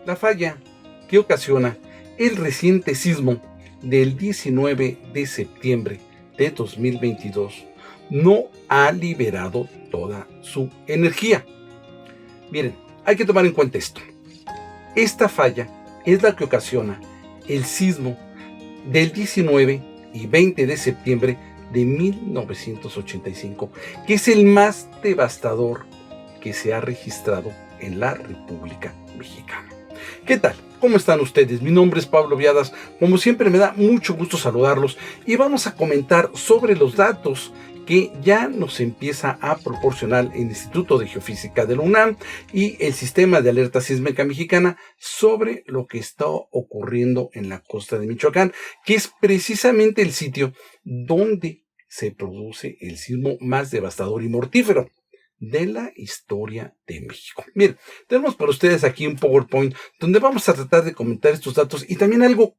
La falla que ocasiona el reciente sismo del 19 de septiembre de 2022 no ha liberado toda su energía. Miren, hay que tomar en cuenta esto. Esta falla es la que ocasiona el sismo del 19 y 20 de septiembre de 1985, que es el más devastador que se ha registrado en la República Mexicana. ¿Qué tal? ¿Cómo están ustedes? Mi nombre es Pablo Viadas. Como siempre me da mucho gusto saludarlos y vamos a comentar sobre los datos que ya nos empieza a proporcionar el Instituto de Geofísica de la UNAM y el Sistema de Alerta Sísmica Mexicana sobre lo que está ocurriendo en la costa de Michoacán, que es precisamente el sitio donde se produce el sismo más devastador y mortífero de la historia de México. Miren, tenemos para ustedes aquí un PowerPoint donde vamos a tratar de comentar estos datos y también algo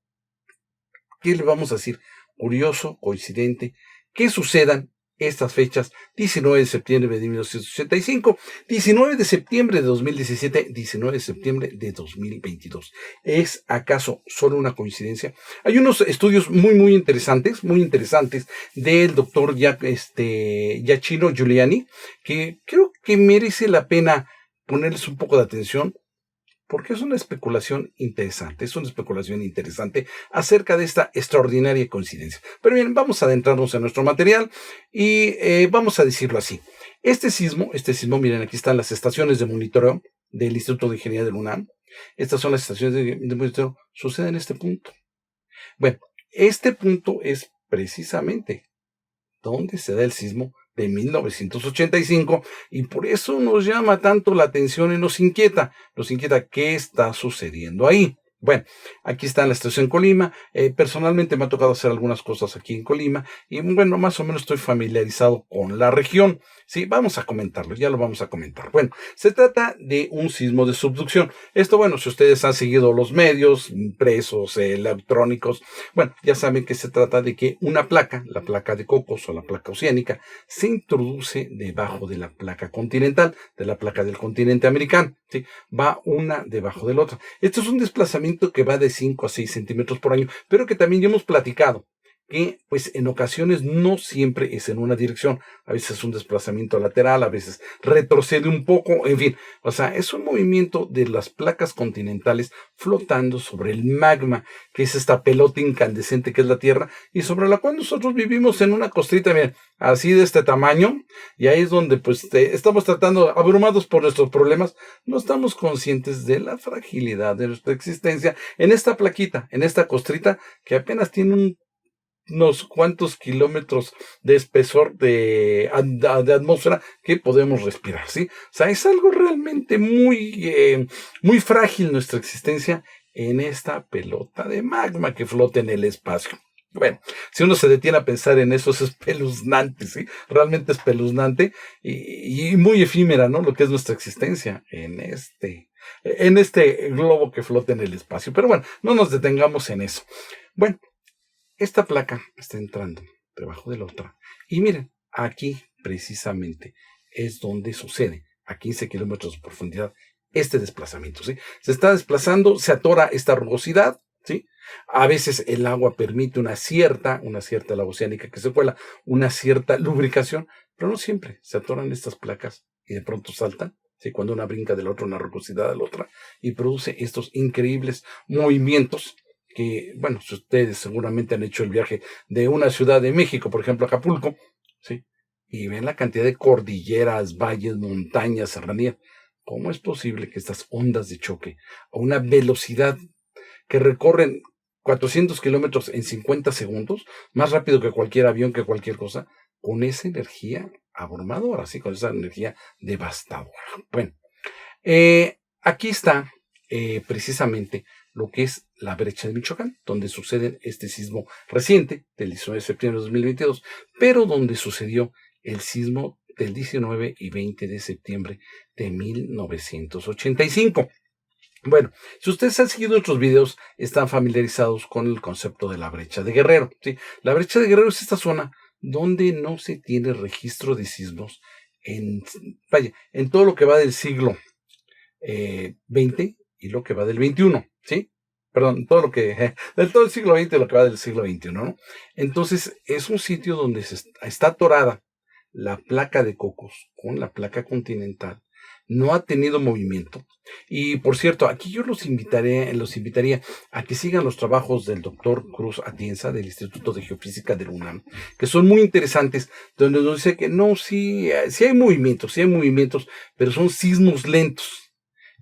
que le vamos a decir curioso, coincidente, que sucedan estas fechas: 19 de septiembre de 1985, 19 de septiembre de 2017, 19 de septiembre de 2022. ¿Es acaso solo una coincidencia? Hay unos estudios muy interesantes del doctor Giacchino Giuliani, que creo que merece la pena ponerles un poco de atención, porque es una especulación interesante, acerca de esta extraordinaria coincidencia. Pero bien, vamos a adentrarnos en nuestro material y vamos a decirlo así. Este sismo, miren, aquí están las estaciones de monitoreo del Instituto de Ingeniería de la UNAM. Estas son las estaciones de monitoreo, sucede en este punto. Bueno, este punto es precisamente donde se da el sismo de 1985 y por eso nos llama tanto la atención y nos inquieta qué está sucediendo ahí. Bueno, aquí está la estación en Colima. Personalmente me ha tocado hacer algunas cosas aquí en Colima y bueno, más o menos estoy familiarizado con la región. Sí, vamos a comentarlo, ya lo vamos a comentar. Bueno, se trata de un sismo de subducción. Esto, bueno, si ustedes han seguido los medios impresos, electrónicos, bueno, ya saben que se trata de que una placa, la placa de Cocos o la placa oceánica, se introduce debajo de la placa continental, de la placa del continente americano. ¿Sí? Va una debajo de la otra. Esto es un desplazamiento que va de 5 a 6 centímetros por año, pero que también ya hemos platicado que pues en ocasiones no siempre es en una dirección, a veces es un desplazamiento lateral, a veces retrocede un poco, en fin, o sea, es un movimiento de las placas continentales flotando sobre el magma, que es esta pelota incandescente que es la Tierra, y sobre la cual nosotros vivimos en una costrita, miren, así de este tamaño, y ahí es donde pues estamos tratando, abrumados por nuestros problemas, no estamos conscientes de la fragilidad de nuestra existencia en esta plaquita, en esta costrita, que apenas tiene unos cuantos kilómetros de espesor de atmósfera que podemos respirar, ¿sí? O sea, es algo realmente muy frágil nuestra existencia en esta pelota de magma que flota en el espacio. Bueno, si uno se detiene a pensar en eso, es espeluznante, ¿sí? Realmente espeluznante y muy efímera, ¿no? Lo que es nuestra existencia en este globo que flota en el espacio. Pero bueno, no nos detengamos en eso. Bueno, esta placa está entrando debajo de la otra. Y miren, aquí precisamente es donde sucede, a 15 kilómetros de profundidad, este desplazamiento, ¿sí? Se está desplazando, se atora esta rugosidad, ¿sí? A veces el agua permite una cierta el agua oceánica que se cuela, una cierta lubricación, pero no siempre se atoran estas placas y de pronto saltan, ¿sí? Cuando una brinca de la otra, una rugosidad a la otra, y produce estos increíbles movimientos que, bueno, ustedes seguramente han hecho el viaje de una ciudad de México, por ejemplo, Acapulco, ¿sí? Y ven la cantidad de cordilleras, valles, montañas, serranías. ¿Cómo es posible que estas ondas de choque a una velocidad que recorren 400 kilómetros en 50 segundos, más rápido que cualquier avión, que cualquier cosa, con esa energía abrumadora, ¿sí? Con esa energía devastadora? Bueno, aquí está precisamente lo que es la brecha de Michoacán, donde sucede este sismo reciente del 19 de septiembre de 2022, pero donde sucedió el sismo del 19 y 20 de septiembre de 1985. Bueno, si ustedes han seguido otros videos, están familiarizados con el concepto de la brecha de Guerrero, ¿sí? La brecha de Guerrero es esta zona donde no se tiene registro de sismos en todo lo que va del siglo XX y lo que va del 21, ¿sí? Perdón, todo lo que, del todo el siglo XX y lo que va del siglo XXI, ¿no? Entonces, es un sitio donde está atorada la placa de Cocos con la placa continental. No ha tenido movimiento. Y por cierto, aquí yo los invitaría a que sigan los trabajos del doctor Cruz Atienza del Instituto de Geofísica del UNAM, que son muy interesantes, donde nos dice que no, sí hay movimientos, pero son sismos lentos,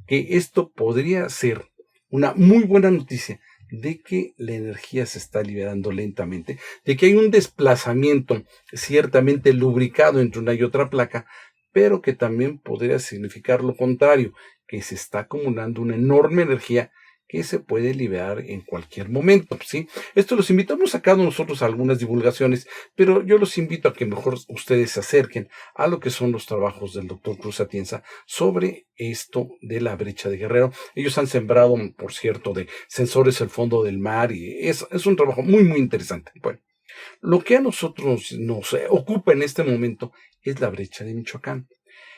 que esto podría ser una muy buena noticia de que la energía se está liberando lentamente, de que hay un desplazamiento ciertamente lubricado entre una y otra placa, pero que también podría significar lo contrario, que se está acumulando una enorme energía que se puede liberar en cualquier momento, ¿sí? Esto los invitamos sacado nosotros a algunas divulgaciones, pero yo los invito a que mejor ustedes se acerquen a lo que son los trabajos del doctor Cruz Atienza sobre esto de la brecha de Guerrero. Ellos han sembrado, por cierto, de sensores el fondo del mar y es un trabajo muy, muy interesante. Bueno, lo que a nosotros nos ocupa en este momento es la brecha de Michoacán.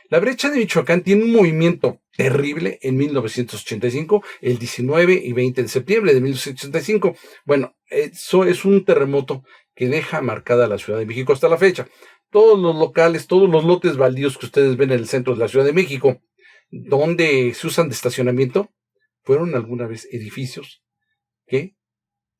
La brecha de Michoacán tiene un movimiento terrible en 1985, el 19 y 20 de septiembre de 1985. Bueno, eso es un terremoto que deja marcada la Ciudad de México hasta la fecha. Todos los locales, todos los lotes baldíos que ustedes ven en el centro de la Ciudad de México, donde se usan de estacionamiento, fueron alguna vez edificios que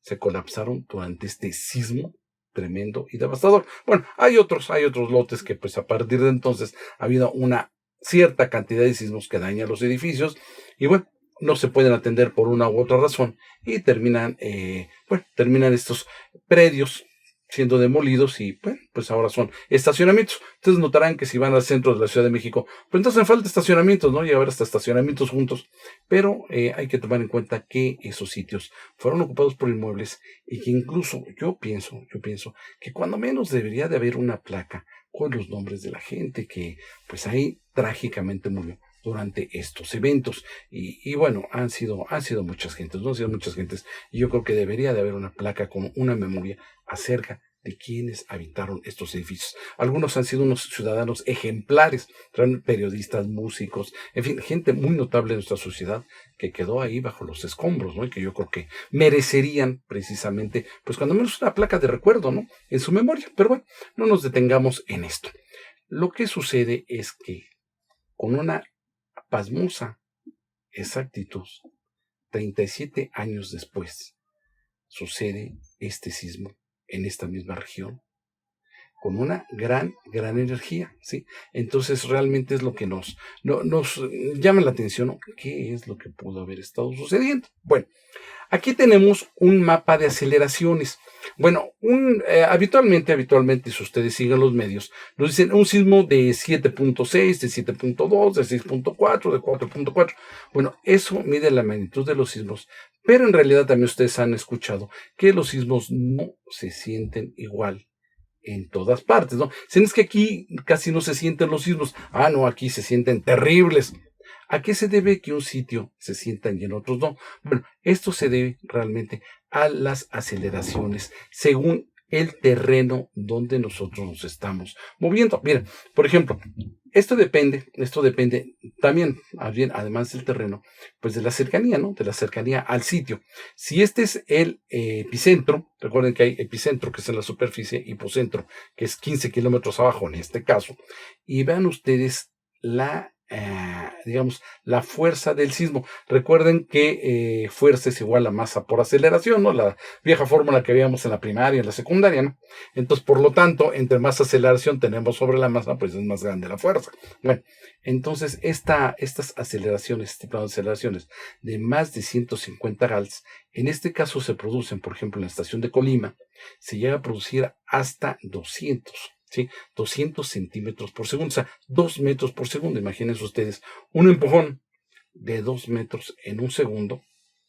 se colapsaron durante este sismo tremendo y devastador. Bueno, hay otros lotes que pues a partir de entonces ha habido una cierta cantidad de sismos que dañan los edificios y bueno, no se pueden atender por una u otra razón y terminan estos predios siendo demolidos y bueno, pues ahora son estacionamientos. Ustedes notarán que si van al centro de la Ciudad de México, pues no hacen falta estacionamientos, ¿no? Y haber hasta estacionamientos juntos, pero hay que tomar en cuenta que esos sitios fueron ocupados por inmuebles y que incluso yo pienso que cuando menos debería de haber una placa con los nombres de la gente que pues ahí trágicamente murió durante estos eventos y bueno, han sido muchas gentes, no han sido muchas gentes y yo creo que debería de haber una placa con una memoria acerca de quienes habitaron estos edificios. Algunos han sido unos ciudadanos ejemplares, periodistas, músicos, en fin, gente muy notable de nuestra sociedad que quedó ahí bajo los escombros, ¿no? Y que yo creo que merecerían precisamente, pues cuando menos una placa de recuerdo, ¿no? En su memoria. Pero bueno, no nos detengamos en esto. Lo que sucede es que con una pasmosa exactitud, 37 años después, sucede este sismo en esta misma región con una gran energía, ¿sí? Entonces realmente es lo que nos llama la atención, ¿no? ¿Qué es lo que pudo haber estado sucediendo? Bueno, aquí tenemos un mapa de aceleraciones. Bueno, habitualmente, si ustedes siguen los medios, nos dicen un sismo de 7.6, de 7.2, de 6.4, de 4.4. Bueno, eso mide la magnitud de los sismos, pero en realidad también ustedes han escuchado que los sismos no se sienten igual en todas partes, ¿no? Si es que aquí casi no se sienten los sismos, no, aquí se sienten terribles. ¿A qué se debe que un sitio se sientan y en otros no? Bueno, esto se debe realmente a las aceleraciones según el terreno donde nosotros nos estamos moviendo. Miren, por ejemplo, esto depende también, además del terreno, pues de la cercanía, ¿no? De la cercanía al sitio. Si este es el epicentro, recuerden que hay epicentro, que es en la superficie, hipocentro, que es 15 kilómetros abajo en este caso, y vean ustedes la fuerza del sismo. Recuerden que fuerza es igual a masa por aceleración, ¿no? La vieja fórmula que veíamos en la primaria, en la secundaria, ¿no? Entonces, por lo tanto, entre más aceleración tenemos sobre la masa, pues es más grande la fuerza. Bueno, entonces estas aceleraciones, este tipo de aceleraciones de más de 150 Gals, en este caso se producen, por ejemplo, en la estación de Colima, se llega a producir hasta 200. ¿Sí? 200 centímetros por segundo, o sea, 2 metros por segundo. Imagínense ustedes un empujón de 2 metros en un segundo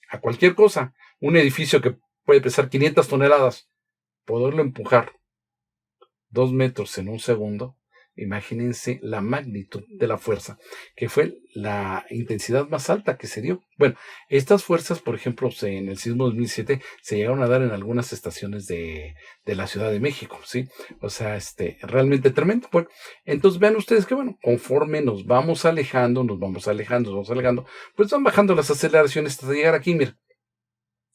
a cualquier cosa. Un edificio que puede pesar 500 toneladas, poderlo empujar 2 metros en un segundo, Imagínense la magnitud de la fuerza, que fue la intensidad más alta que se dio. Bueno, estas fuerzas, por ejemplo, en el sismo 2007 se llegaron a dar en algunas estaciones de la Ciudad de México, ¿sí? O sea, realmente tremendo. Bueno, entonces vean ustedes que, bueno, conforme nos vamos alejando, pues van bajando las aceleraciones hasta llegar aquí, mira,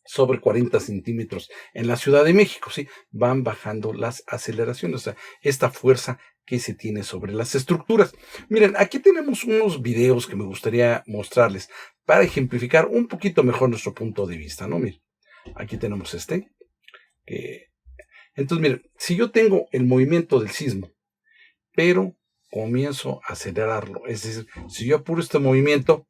sobre 40 centímetros en la Ciudad de México, ¿sí? Van bajando las aceleraciones, o sea, esta fuerza que se tiene sobre las estructuras. Miren, aquí tenemos unos videos que me gustaría mostrarles para ejemplificar un poquito mejor nuestro punto de vista, ¿no? Miren, aquí tenemos que entonces, miren, si yo tengo el movimiento del sismo, pero comienzo a acelerarlo, es decir, si yo apuro este movimiento,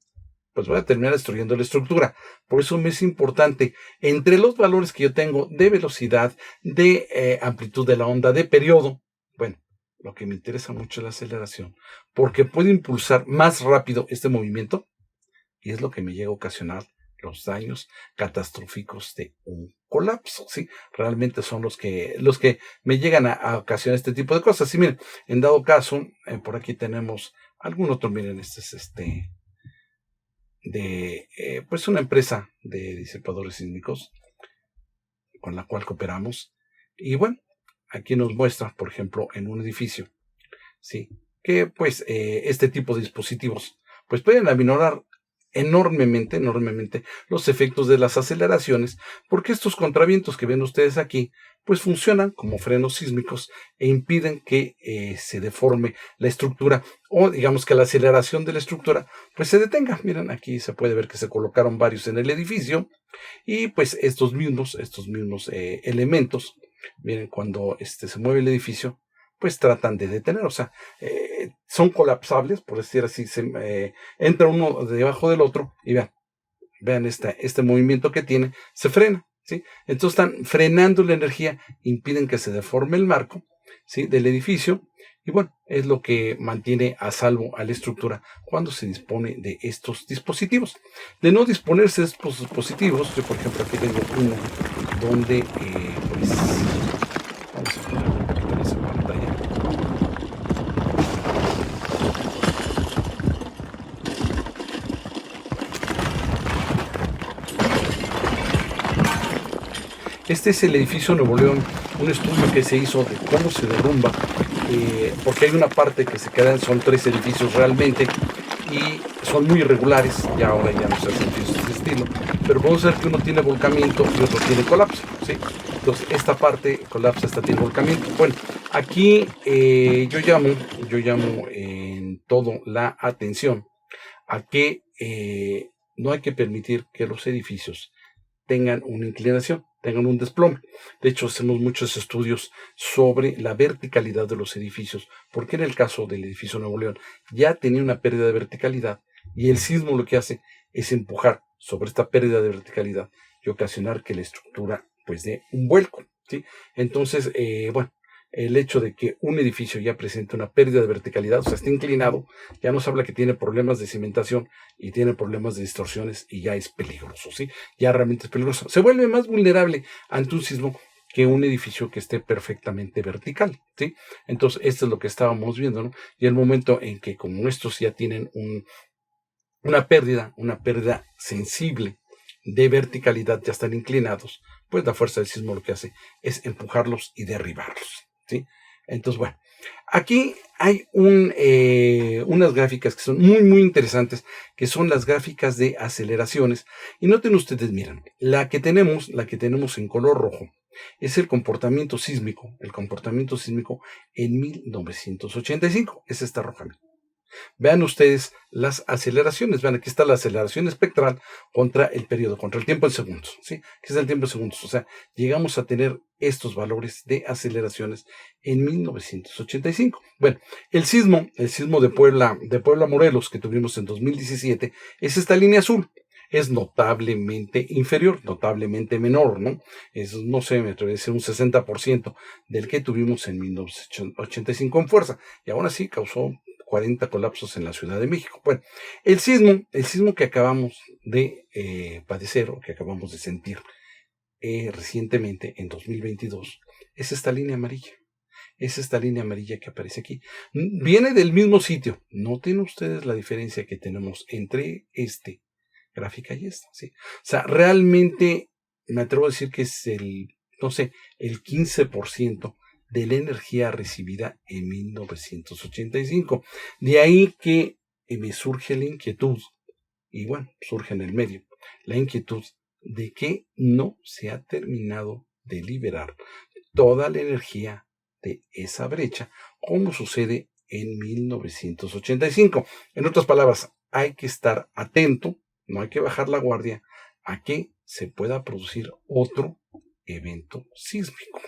pues voy a terminar destruyendo la estructura. Por eso me es importante, entre los valores que yo tengo de velocidad, de amplitud de la onda, de periodo, bueno, lo que me interesa mucho es la aceleración, porque puedo impulsar más rápido este movimiento y es lo que me llega a ocasionar los daños catastróficos de un colapso, ¿sí? Realmente son los que me llegan a ocasionar este tipo de cosas. Y miren, en dado caso, por aquí tenemos algún otro, miren, este es pues una empresa de disipadores sísmicos con la cual cooperamos. Y bueno, aquí nos muestra, por ejemplo, en un edificio, ¿sí? Que pues este tipo de dispositivos pues pueden aminorar enormemente los efectos de las aceleraciones, porque estos contravientos que ven ustedes aquí, pues funcionan como frenos sísmicos e impiden que se deforme la estructura o digamos que la aceleración de la estructura pues se detenga. Miren, aquí se puede ver que se colocaron varios en el edificio y pues estos mismos elementos, miren, cuando se mueve el edificio, pues tratan de detener, o sea, son colapsables, por decir así, entra uno debajo del otro y vean este movimiento que tiene, se frena, ¿sí? Entonces están frenando la energía, impiden que se deforme el marco, ¿sí? Del edificio y bueno, es lo que mantiene a salvo a la estructura cuando se dispone de estos dispositivos. De no disponerse de estos dispositivos, yo por ejemplo aquí tengo uno donde, pues, vamos a poner un poquito más en pantalla. Este es el edificio Nuevo León, un estudio que se hizo de cómo se derrumba, porque hay una parte que se quedan, son 3 edificios realmente, y son muy irregulares, y ahora ya no se hacen edificios de este estilo, pero podemos ver que uno tiene volcamiento y otro tiene colapso, ¿sí? Entonces esta parte colapsa, esta tiene volcamiento. Bueno, aquí yo llamo en todo la atención a que no hay que permitir que los edificios tengan una inclinación, tengan un desplome. De hecho, hacemos muchos estudios sobre la verticalidad de los edificios, porque en el caso del edificio Nuevo León ya tenía una pérdida de verticalidad y el sismo lo que hace es empujar sobre esta pérdida de verticalidad y ocasionar que la estructura pues dé un vuelco, ¿sí? Entonces, bueno, el hecho de que un edificio ya presente una pérdida de verticalidad, o sea, está inclinado, ya nos habla que tiene problemas de cimentación y tiene problemas de distorsiones y ya es peligroso, ¿sí? Ya realmente es peligroso. Se vuelve más vulnerable ante un sismo que un edificio que esté perfectamente vertical, ¿sí? Entonces, esto es lo que estábamos viendo, ¿no? Y el momento en que como estos ya tienen una pérdida sensible de verticalidad, ya están inclinados, pues la fuerza del sismo lo que hace es empujarlos y derribarlos, ¿sí? Entonces, bueno, aquí hay unas gráficas que son muy interesantes, que son las gráficas de aceleraciones. Y noten ustedes, miren, la que tenemos en color rojo, es el comportamiento sísmico en 1985. Es esta roja. Vean ustedes las aceleraciones. Vean, aquí está la aceleración espectral contra el periodo, contra el tiempo en segundos, ¿sí? ¿Qué es el tiempo en segundos? O sea, llegamos a tener estos valores de aceleraciones en 1985. Bueno, el sismo de Puebla, Morelos, que tuvimos en 2017, es esta línea azul. Es notablemente inferior, notablemente menor, ¿no? Es, no sé, me atrevería a decir un 60% del que tuvimos en 1985 en fuerza. Y aún así causó 40 colapsos en la Ciudad de México. Bueno, el sismo que acabamos de padecer o que acabamos de sentir recientemente en 2022 es esta línea amarilla. es esta línea amarilla que aparece aquí. Viene del mismo sitio. Noten ustedes la diferencia que tenemos entre gráfica y esta, ¿sí? O sea, realmente me atrevo a decir que es no sé, el 15% de la energía recibida en 1985. De ahí que me surge la inquietud, y bueno, surge en el medio, la inquietud de que no se ha terminado de liberar toda la energía de esa brecha, como sucede en 1985. En otras palabras, hay que estar atento, no hay que bajar la guardia a que se pueda producir otro evento sísmico,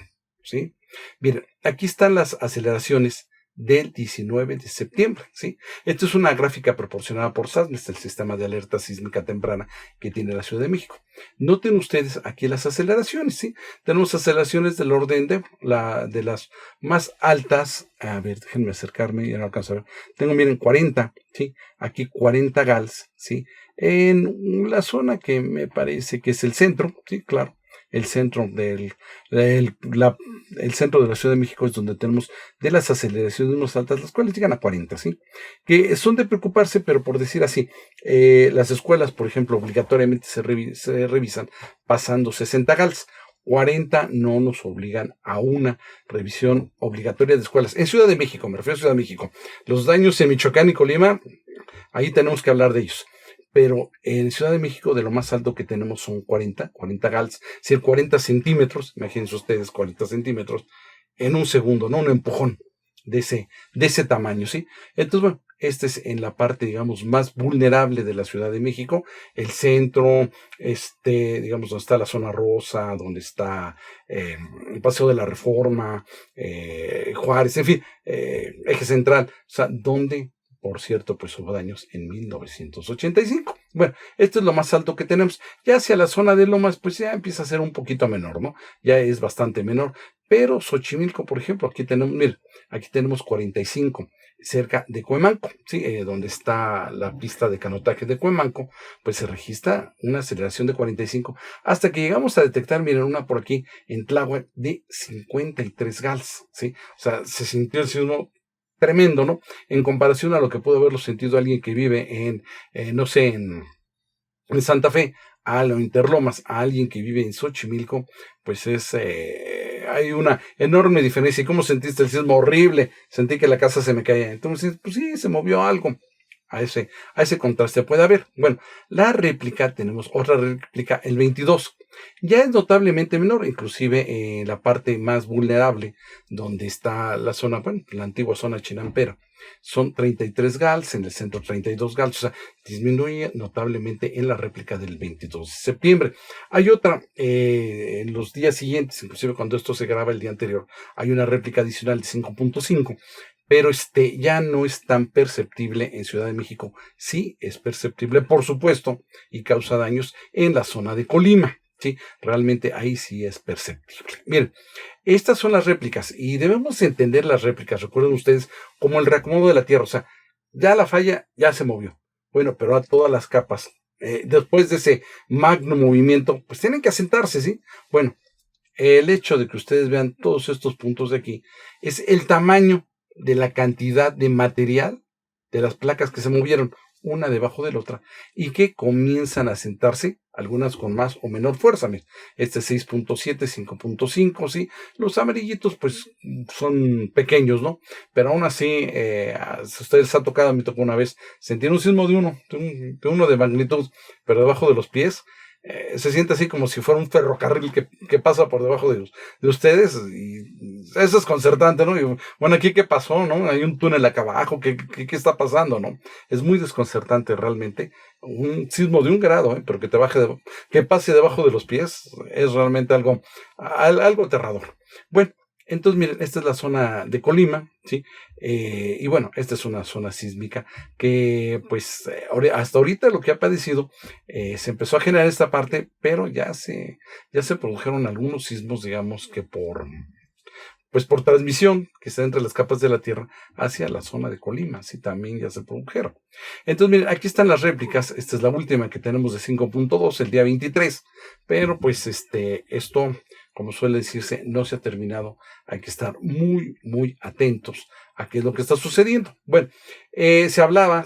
¿sí? Miren, aquí están las aceleraciones del 19 de septiembre, ¿sí? Esta es una gráfica proporcionada por SASMES, el sistema de alerta sísmica temprana que tiene la Ciudad de México. Noten ustedes aquí las aceleraciones, ¿sí? Tenemos aceleraciones del orden de las más altas. A ver, déjenme acercarme, ya no alcanzo a ver. Tengo, miren, 40, ¿sí? Aquí 40 GALs, ¿sí? En la zona que me parece que es el centro, ¿sí? Claro. El centro el centro de la Ciudad de México es donde tenemos de las aceleraciones más altas, las cuales llegan a 40, ¿sí? Que son de preocuparse, pero por decir así, las escuelas, por ejemplo, obligatoriamente se revisan pasando 60 GALs. 40 no nos obligan a una revisión obligatoria de escuelas. En Ciudad de México, me refiero a Ciudad de México. Los daños en Michoacán y Colima, ahí tenemos que hablar de ellos. Pero en Ciudad de México de lo más alto que tenemos son 40 GALs, es decir, 40 centímetros, imagínense ustedes 40 centímetros en un segundo, ¿no? Un empujón de ese tamaño, ¿sí? Entonces, bueno, este es en la parte, digamos, más vulnerable de la Ciudad de México, el centro, digamos, donde está la zona rosa, donde está el Paseo de la Reforma, Juárez, en fin, Eje Central, o sea, donde por cierto, pues hubo daños en 1985. Bueno, esto es lo más alto que tenemos. Ya hacia la zona de Lomas, pues ya empieza a ser un poquito menor, ¿no? Ya es bastante menor. Pero Xochimilco, por ejemplo, aquí tenemos, miren, aquí tenemos 45, cerca de Cuemanco, ¿sí? Donde está la pista de canotaje de Cuemanco, pues se registra una aceleración de 45, hasta que llegamos a detectar, miren, una por aquí en Tláhuac de 53 GALs, ¿sí? O sea, se sintió el sismo tremendo, ¿no? En comparación a lo que pudo haberlo sentido alguien que vive no sé, en Santa Fe, a lo Interlomas, a alguien que vive en Xochimilco, pues hay una enorme diferencia. ¿Y cómo sentiste el sismo? Horrible. Sentí que la casa se me caía. Entonces, pues sí, se movió algo. A ese contraste puede haber. Bueno, la réplica, tenemos otra réplica, el 22. Ya es notablemente menor, inclusive en la parte más vulnerable, donde está la zona, bueno, la antigua zona chinampera. Son 33 GALs, en el centro 32 GALs, o sea, disminuye notablemente en la réplica del 22 de septiembre. Hay otra, en los días siguientes, inclusive cuando esto se graba el día anterior, hay una réplica adicional de 5.5. Pero ya no es tan perceptible en Ciudad de México. Sí es perceptible, por supuesto, y causa daños en la zona de Colima. Sí, realmente ahí sí es perceptible. Miren, estas son las réplicas y debemos entender las réplicas, recuerden ustedes, como el reacomodo de la Tierra. O sea, ya la falla ya se movió. Bueno, pero a todas las capas, después de ese magno movimiento, pues tienen que asentarse, ¿sí? Bueno, el hecho de que ustedes vean todos estos puntos de aquí es el tamaño de la cantidad de material de las placas que se movieron una debajo de la otra y que comienzan a sentarse, algunas con más o menor fuerza. 6.7, 5.5, ¿sí? Los amarillitos pues son pequeños, ¿no? Pero aún así, a ustedes les ha tocado, me tocó una vez sentir un sismo de uno de magnitud, pero debajo de los pies. Se siente así como si fuera un ferrocarril que pasa por debajo de ustedes, y eso es desconcertante, ¿no? Y bueno, aquí qué pasó, ¿no? Hay un túnel acá abajo, ¿qué está pasando, no? Es muy desconcertante realmente. Un sismo de 1 grado, pero que pase debajo de los pies, es realmente algo aterrador. Bueno, entonces miren, esta es la zona de Colima, ¿sí? Y bueno, esta es una zona sísmica que pues hasta ahorita lo que ha padecido, se empezó a generar esta parte, pero ya se produjeron algunos sismos, digamos que por transmisión que está entre las capas de la Tierra hacia la zona de Colima, sí, también ya se produjeron. Entonces, miren, aquí están las réplicas. Esta es la última que tenemos de 5.2 el día 23, pero pues esto como suele decirse, no se ha terminado. Hay que estar muy, muy atentos a qué es lo que está sucediendo. Bueno, se hablaba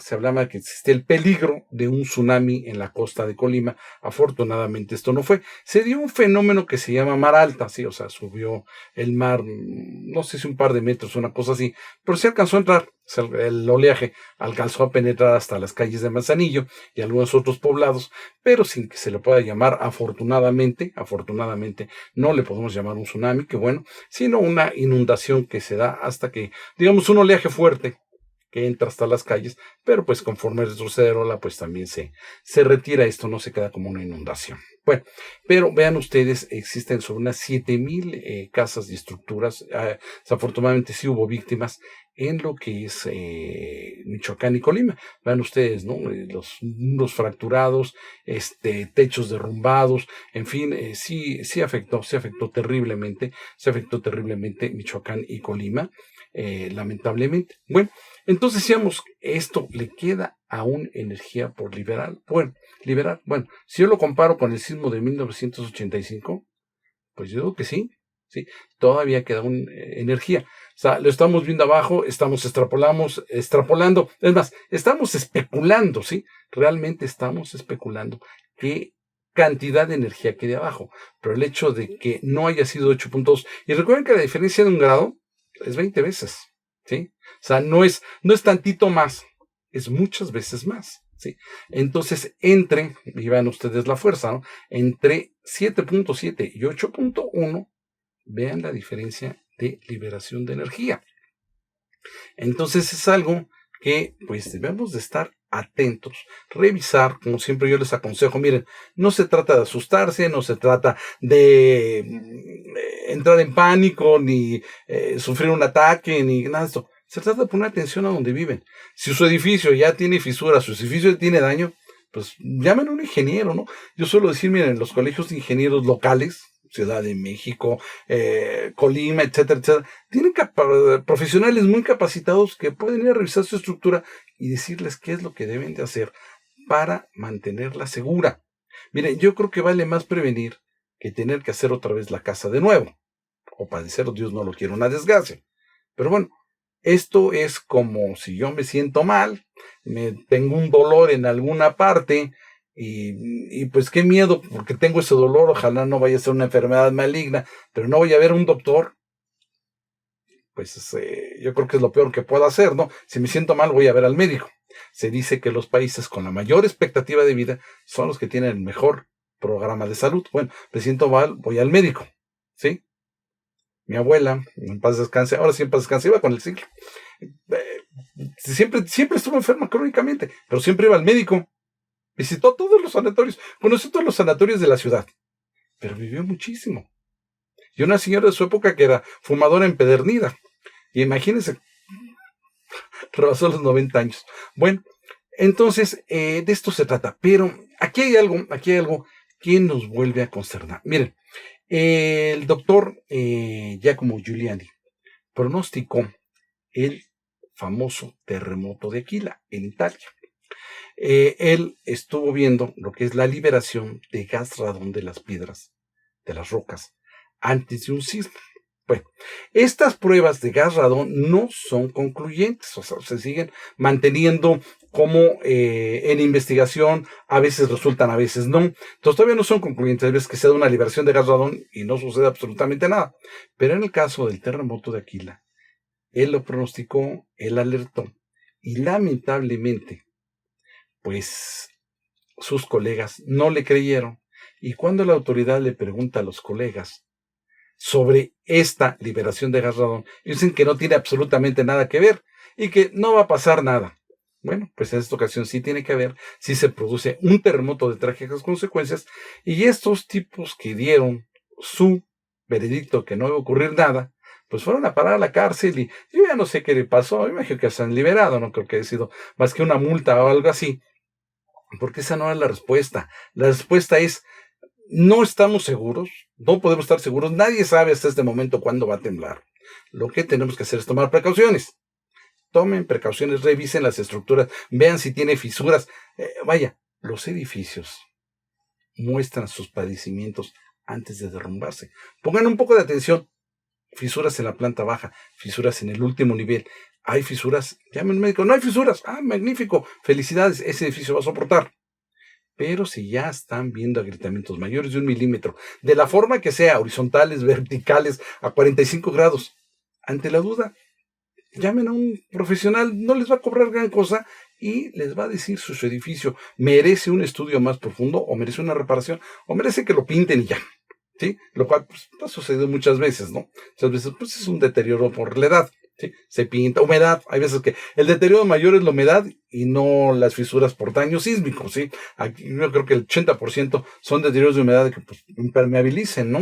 que existe el peligro de un tsunami en la costa de Colima. Afortunadamente esto no fue. Se dio un fenómeno que se llama mar alta, sí, o sea, subió el mar, no sé si un par de metros, una cosa así, pero se alcanzó a entrar. O sea, el oleaje alcanzó a penetrar hasta las calles de Manzanillo y algunos otros poblados, pero sin que se le pueda llamar, afortunadamente, no le podemos llamar un tsunami, que bueno, sino una inundación que se da hasta que, digamos, un oleaje fuerte que entra hasta las calles, pero pues conforme retrocede el ola, pues también se retira esto, no se queda como una inundación. Bueno, pero vean ustedes, existen sobre unas 7,000 casas y estructuras. Desafortunadamente sí hubo víctimas en lo que es Michoacán y Colima. Vean ustedes, ¿no? Los muros fracturados, techos derrumbados, en fin, sí afectó terriblemente, Michoacán y Colima, lamentablemente. Bueno, entonces decíamos, esto le queda aún energía por liberar. Bueno, si yo lo comparo con el sismo de 1985, pues yo digo que sí, todavía queda energía. O sea, lo estamos viendo abajo, estamos extrapolando, es más, estamos especulando, ¿sí? Realmente estamos especulando qué cantidad de energía queda abajo. Pero el hecho de que no haya sido 8,2, y recuerden que la diferencia de 1 grado es 20 veces, ¿sí? O sea, no es tantito más, es muchas veces más, ¿sí? Entonces, y vean ustedes la fuerza, ¿no? Entre 7,7 y 8,1, vean la diferencia de liberación de energía. Entonces, es algo que, pues, debemos de estar atentos, revisar, como siempre yo les aconsejo, miren, no se trata de asustarse, no se trata de entrar en pánico, ni sufrir un ataque, ni nada de esto. Se trata de poner atención a donde viven. Si su edificio ya tiene fisuras, si su edificio tiene daño, pues llamen a un ingeniero, ¿no? Yo suelo decir, miren, los colegios de ingenieros locales, Ciudad de México, Colima, etcétera, etcétera, tienen profesionales muy capacitados que pueden ir a revisar su estructura y decirles qué es lo que deben de hacer para mantenerla segura. Miren, yo creo que vale más prevenir que tener que hacer otra vez la casa de nuevo, o padecer, Dios no lo quiera, una desgracia. Pero bueno, esto es como si yo me siento mal, tengo un dolor en alguna parte, y pues qué miedo, porque tengo ese dolor, ojalá no vaya a ser una enfermedad maligna, pero no voy a ver a un doctor. Pues yo creo que es lo peor que puedo hacer, ¿no? Si me siento mal, voy a ver al médico. Se dice que los países con la mayor expectativa de vida son los que tienen el mejor programa de salud. Bueno, me siento mal, voy al médico, ¿sí? Mi abuela, en paz descanse, ahora sí en paz descanse, iba con el ciclo. Siempre estuvo enferma crónicamente, pero siempre iba al médico. Visitó todos los sanatorios, conoció todos los sanatorios de la ciudad, pero vivió muchísimo. Y una señora de su época que era fumadora empedernida. Y imagínense, rebasó los 90 años. Bueno, entonces, de esto se trata. Pero aquí hay algo que nos vuelve a consternar. Miren, el doctor Giacomo Giuliani pronosticó el famoso terremoto de Aquila en Italia. Él estuvo viendo lo que es la liberación de gas radón de las piedras, de las rocas, antes de un sismo. Bueno, estas pruebas de gas radón no son concluyentes, o sea, se siguen manteniendo como en investigación, a veces resultan, a veces no. Entonces todavía no son concluyentes, hay veces que se da una liberación de gas radón y no sucede absolutamente nada. Pero en el caso del terremoto de Aquila, él lo pronosticó, él alertó, y lamentablemente, pues sus colegas no le creyeron. Y cuando la autoridad le pregunta a los colegas sobre esta liberación de gas radón, dicen que no tiene absolutamente nada que ver y que no va a pasar nada. Bueno, pues en esta ocasión sí tiene que ver, sí se produce un terremoto de trágicas consecuencias, y estos tipos que dieron su veredicto que no iba a ocurrir nada, pues fueron a parar a la cárcel, y yo ya no sé qué le pasó, me imagino que se han liberado, no creo que haya sido más que una multa o algo así, porque esa no es la respuesta. La respuesta es: no estamos seguros, no podemos estar seguros, nadie sabe hasta este momento cuándo va a temblar. Lo que tenemos que hacer es tomar precauciones. Tomen precauciones, revisen las estructuras, vean si tiene fisuras. Vaya, los edificios muestran sus padecimientos antes de derrumbarse. Pongan un poco de atención. Fisuras en la planta baja, fisuras en el último nivel. Hay fisuras, llamen al médico, no hay fisuras. Ah, magnífico, felicidades, ese edificio va a soportar. Pero si ya están viendo agrietamientos mayores de 1 milímetro, de la forma que sea, horizontales, verticales, a 45 grados, ante la duda, llamen a un profesional, no les va a cobrar gran cosa y les va a decir si su edificio merece un estudio más profundo o merece una reparación o merece que lo pinten y ya. ¿Sí? Lo cual pues, ha sucedido muchas veces, ¿no? Muchas veces pues, es un deterioro por la edad, ¿sí? Se pinta, humedad, hay veces que el deterioro mayor es la humedad y no las fisuras por daño sísmico, ¿sí? Aquí yo creo que el 80% son deterioros de humedad que pues, impermeabilicen, ¿no?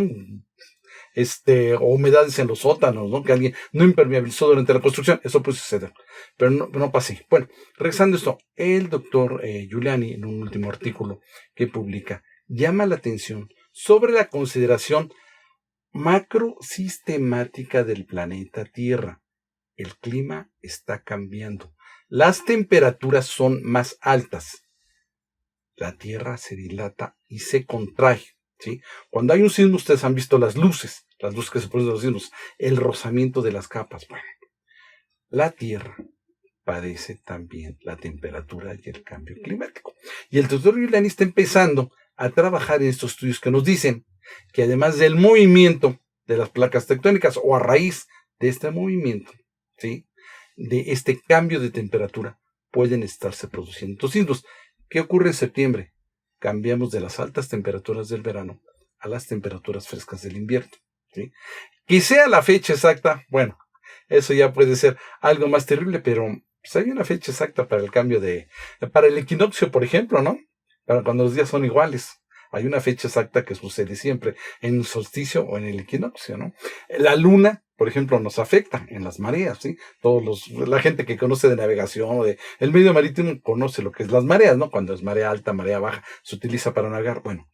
O humedades en los sótanos, ¿no? Que alguien no impermeabilizó durante la construcción, eso puede suceder, pero no pasa así. Bueno, regresando a esto, el doctor Giuliani, en un último artículo que publica, llama la atención sobre la consideración macrosistemática del planeta Tierra. El clima está cambiando. Las temperaturas son más altas. La Tierra se dilata y se contrae, ¿sí? Cuando hay un sismo, ustedes han visto las luces que se producen de los sismos, el rozamiento de las capas. Bueno, la Tierra padece también la temperatura y el cambio climático. Y el doctor Giuliani está empezando a trabajar en estos estudios que nos dicen que además del movimiento de las placas tectónicas o a raíz de este movimiento, ¿sí? De este cambio de temperatura, pueden estarse produciendo sismos. ¿Qué ocurre en septiembre? Cambiamos de las altas temperaturas del verano a las temperaturas frescas del invierno, ¿sí? Que sea la fecha exacta, bueno, eso ya puede ser algo más terrible, pero pues hay una fecha exacta para el cambio para el equinoccio, por ejemplo, ¿no? Para cuando los días son iguales. Hay una fecha exacta que sucede siempre en el solsticio o en el equinoccio, ¿no? La luna, por ejemplo, nos afecta en las mareas, ¿sí? La gente que conoce de navegación o de el medio marítimo conoce lo que es las mareas, ¿no? Cuando es marea alta, marea baja, se utiliza para navegar. Bueno,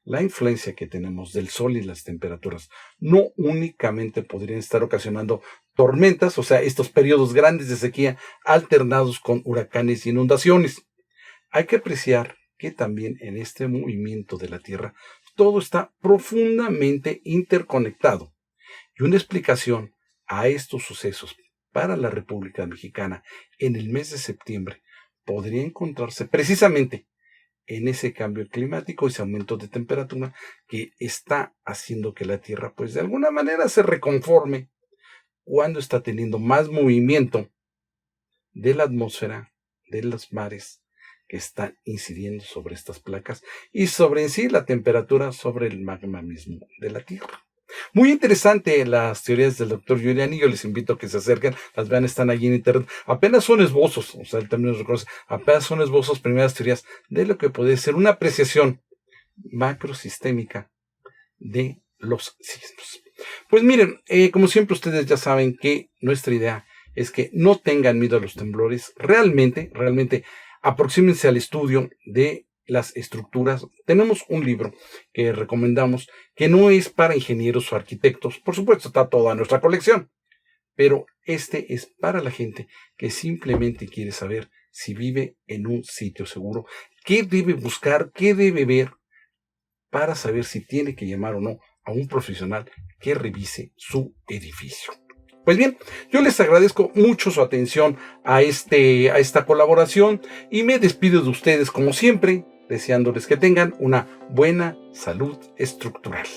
la influencia que tenemos del sol y las temperaturas no únicamente podrían estar ocasionando tormentas, o sea, estos periodos grandes de sequía alternados con huracanes y inundaciones. Hay que apreciar que también en este movimiento de la Tierra todo está profundamente interconectado. Y una explicación a estos sucesos para la República Mexicana en el mes de septiembre podría encontrarse precisamente en ese cambio climático, ese aumento de temperatura que está haciendo que la Tierra, pues de alguna manera se reconforme cuando está teniendo más movimiento de la atmósfera, de los mares que están incidiendo sobre estas placas y sobre en sí la temperatura sobre el magma mismo de la Tierra. Muy interesante las teorías del doctor Giuliani, yo les invito a que se acerquen, las vean, están allí en internet. Apenas son esbozos, o sea, el término reconoce, apenas son esbozos, primeras teorías de lo que puede ser una apreciación macrosistémica de los sismos. Pues miren, como siempre ustedes ya saben que nuestra idea es que no tengan miedo a los temblores, realmente aproxímense al estudio de las estructuras. Tenemos un libro que recomendamos que no es para ingenieros o arquitectos, por supuesto está toda nuestra colección, pero este es para la gente que simplemente quiere saber si vive en un sitio seguro, qué debe buscar, qué debe ver para saber si tiene que llamar o no a un profesional que revise su edificio. Pues bien, yo les agradezco mucho su atención a esta colaboración y me despido de ustedes como siempre, deseándoles que tengan una buena salud estructural.